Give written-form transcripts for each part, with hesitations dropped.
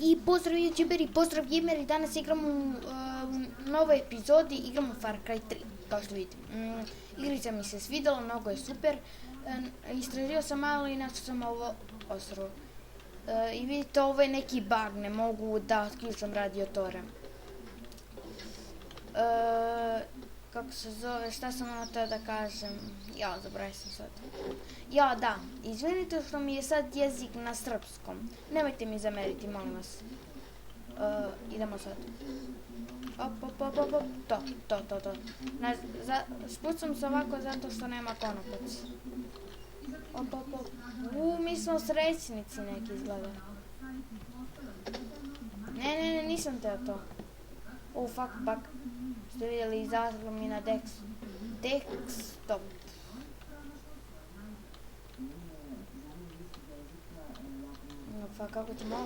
I pozdrav youtuberi, pozdrav gameri, danas igramo u novoj epizodi, igramo Far Cry 3, kao što vidite. Igrica mi se svidjela, mnogo je super, istražio sam malo i našao sam ovo ostrvo. I vidite, ovo je neki bug, ne mogu da otključam radiotore. Kako se zove, šta sam ono to da kažem, ja, zaboravio sam sad. Ja, da, izvinite što mi je sad jezik na srpskom, nemojte mi zameriti, molim vas. Idemo sad. To. Spucam se ovako zato što nema konopac. Mi smo srećnici neki izgleda. Ne, nisam teo to. Fuck, ste vidjeli, izašlo mi na desktop. Kako ćemo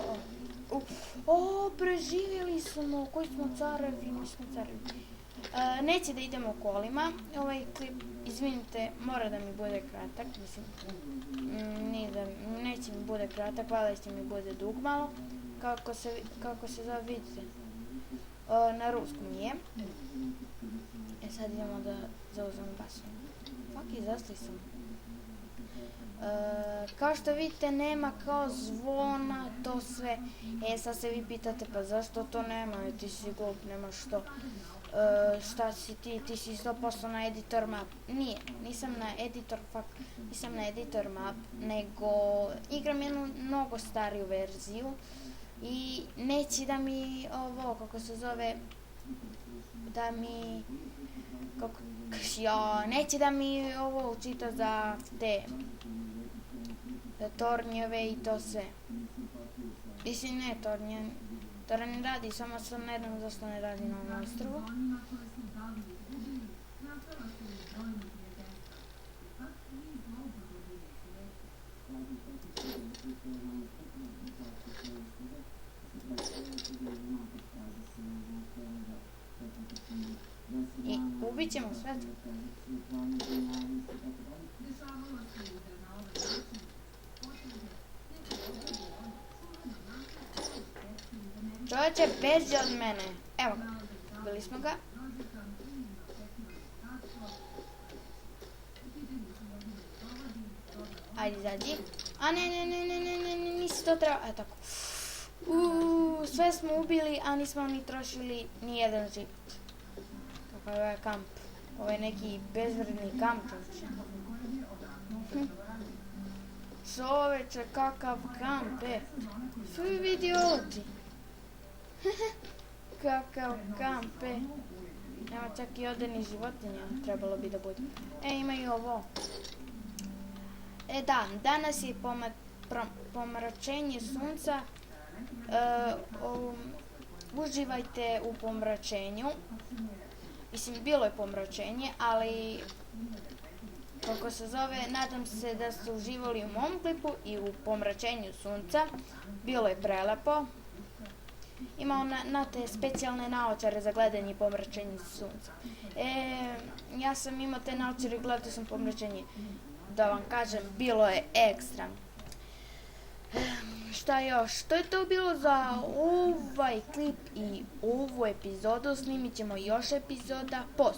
ovo? Preživjeli smo, koji smo carevi, mi smo carevi. Neće da idemo kolima, ovaj klip, izvinite, mora da mi bude kratak, mislim, neće mi bude kratak, valjda će mi bude dug malo, kako se zove, vidite, na ruskom je. Sad idemo da zauzmemo basu. Fuck, izostali sam. Kao što vidite, nema kao zvona, to sve. Sad se vi pitate, pa zašto to nema? Ti si glup, nema što. Šta si ti? Ti si 100% na editor map. Nisam na editor map, nego igram jednu mnogo stariju verziju i neće da mi ovo, kako se zove, neće da mi ovo učita za te tornjeve i to sve. Mislim, ne tornje, to ne radi, samo sam ne znam zašto ne radi na ovom ostrvu. I ubit ćemo sve to. Čovječe, beži od mene. Evo ga, bili smo ga. Ajde, izađi. A ne, nisi to trebao. Evo tako. Sve smo ubili, a nismo ni trošili ni jedan život. Kakav je kamp. Ovo je neki bezvredni kamp, čovječe. Čovječe, kakav kamp, Svi vidi oči. Kakav kamp, Nema čak i odeni životinja, trebalo bi da bude. Ima i ovo. Da, danas je pomračenje sunca. Uživajte u pomračenju. Mislim, bilo je pomračenje, ali kako se zove, nadam se da ste uživali u mom klipu i u pomračenju sunca. Bilo je prelepo. Imao na te specijalne naočare za gledanje pomračenja sunca. Ja sam imao te naočare i gledao sam pomračenje. Da vam kažem, bilo je ekstra. Šta još? To je to bilo za ovaj klip i ovu epizodu. Snimit ćemo još epizoda. Pos!